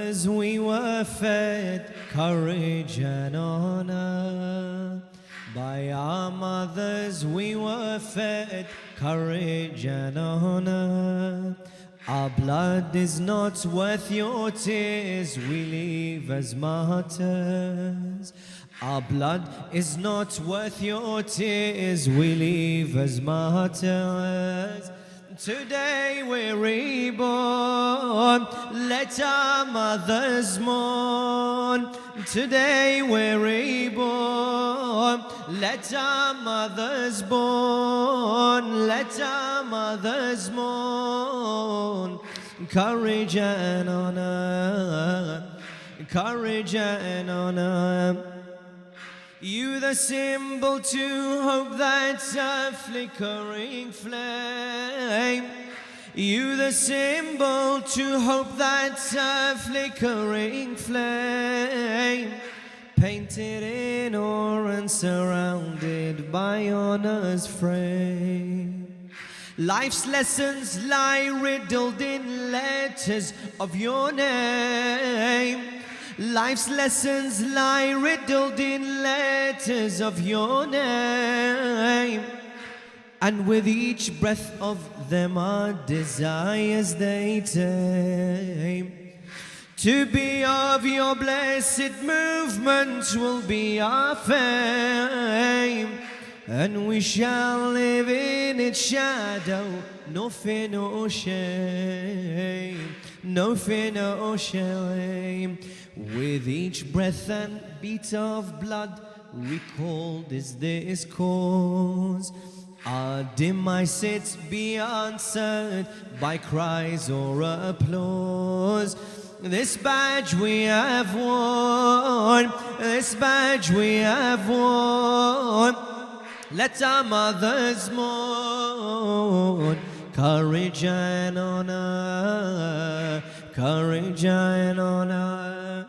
mothers we were fed courage and honor. By our mothers we were fed courage and honor. Our blood is not worth your tears, we live as martyrs. Our blood is not worth your tears, we live as martyrs. Today we're reborn, let our mothers mourn. Today we're reborn, let our mothers mourn. Let our mothers mourn. Courage and honor, courage and honor. You the symbol to hope that's a flickering flame. You the symbol to hope that's a flickering flame. Painted in ore and surrounded by honor's frame. Life's lessons lie riddled in letters of your name. Life's lessons lie riddled in letters of your name. And with each breath of them our desires they tame. To be of your blessed movement will be our fame. And we shall live in its shadow, no fear, no shame. No fear, no shame. With each breath and beat of blood, recalled is this cause. Our demise it be answered by cries or applause. This badge we have worn, this badge we have worn. Let our mothers mourn. Courage and honor, courage and honor.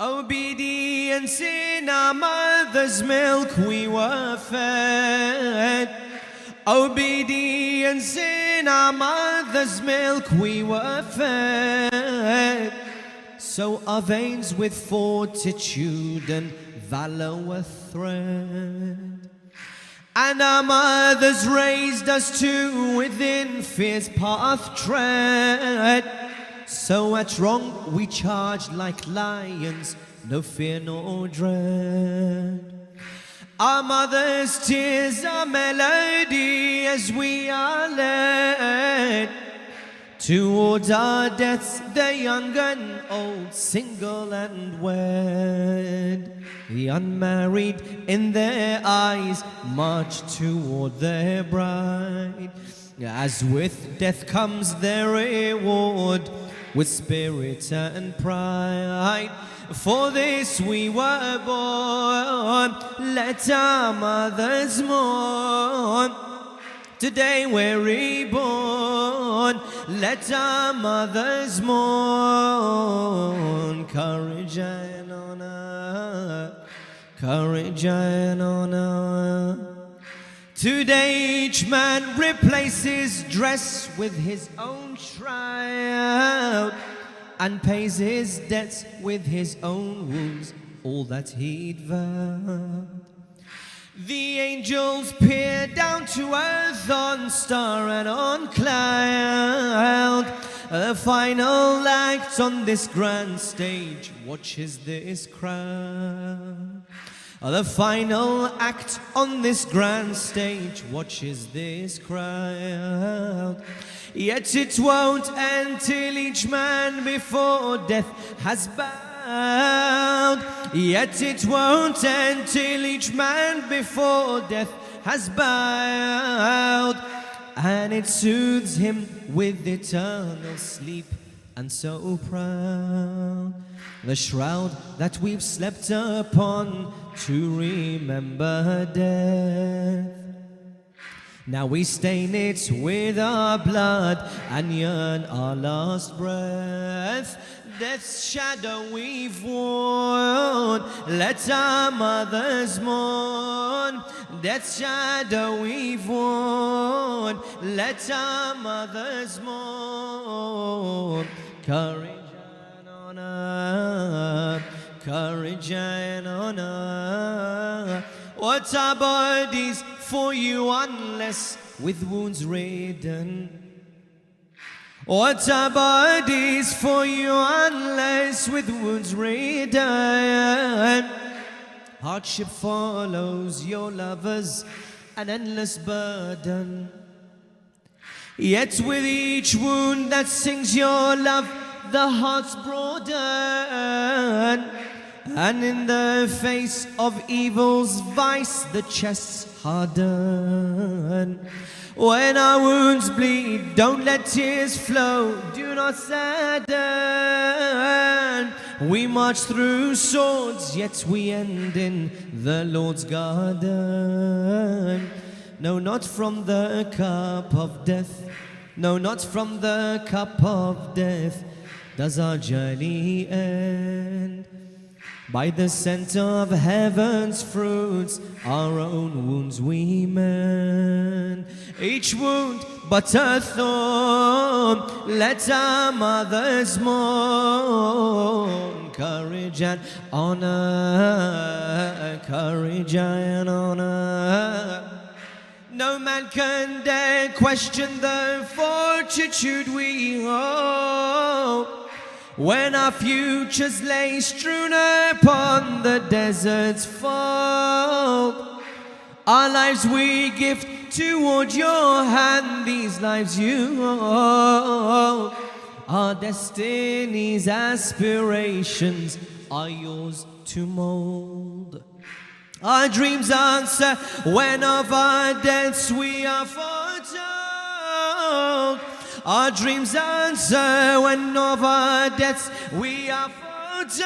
Obedience in our mother's milk we were fed. Obedience in our mother's milk we were fed. So our veins with fortitude and valor were thread. And our mothers raised us to within fear's path tread. So at wrong we charged like lions, no fear nor dread. Our mother's tears are melody as we are led towards our deaths, the young and old, single and wed. The unmarried in their eyes march toward their bride. As with death comes their reward, with spirit and pride. For this we were born, let our mothers mourn. Today we're reborn, let our mothers mourn. Courage and honor, courage and honor. Today each man replaces dress with his own shroud, and pays his debts with his own wounds, all that he'd vowed. The angels peer down to earth on star and on cloud. The final act on this grand stage watches this crowd. The final act on this grand stage watches this crowd. Yet it won't end till each man before death has bowed. Yet it won't end till each man before death has bowed. And it soothes him with eternal sleep, and so proud. The shroud that we've slept upon to remember death. Now we stain it with our blood and yearn our last breath. Death's shadow we've worn, let our mothers mourn. Death's shadow we've worn, let our mothers mourn. Courage and courage and honor. What are bodies for you unless with wounds ridden? What are bodies for you unless with wounds ridden? Hardship follows your lovers, an endless burden. Yet with each wound that sings your love, the heart's broaden. And in the face of evil's vice, the chest's harden. When our wounds bleed, don't let tears flow, do not sadden. We march through swords, yet we end in the Lord's garden. No, not from the cup of death, no, not from the cup of death does our journey end. By the scent of heaven's fruits, our own wounds we mend. Each wound but a thorn, let our mothers mourn. Courage and honor, courage and honor. No man can dare question the fortitude we hold. When our futures lay strewn upon the desert's fold, our lives we give toward your hand, these lives you hold. Our destinies, aspirations are yours to mold. Our dreams answer when of our deaths we are foretold. Our dreams answer when of our deaths we are foretold.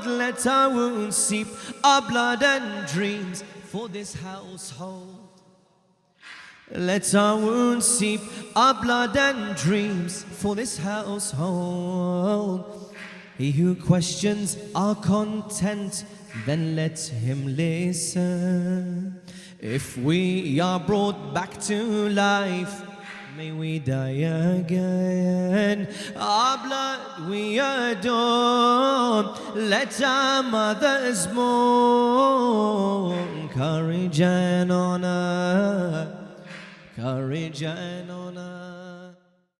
Let our wounds seep our blood and dreams for this household. Let our wounds seep our blood and dreams for this household. He who questions our content, then let him listen. If we are brought back to life, may we die again. Our blood we adorn, let our mothers mourn. Courage and honor, courage and honor.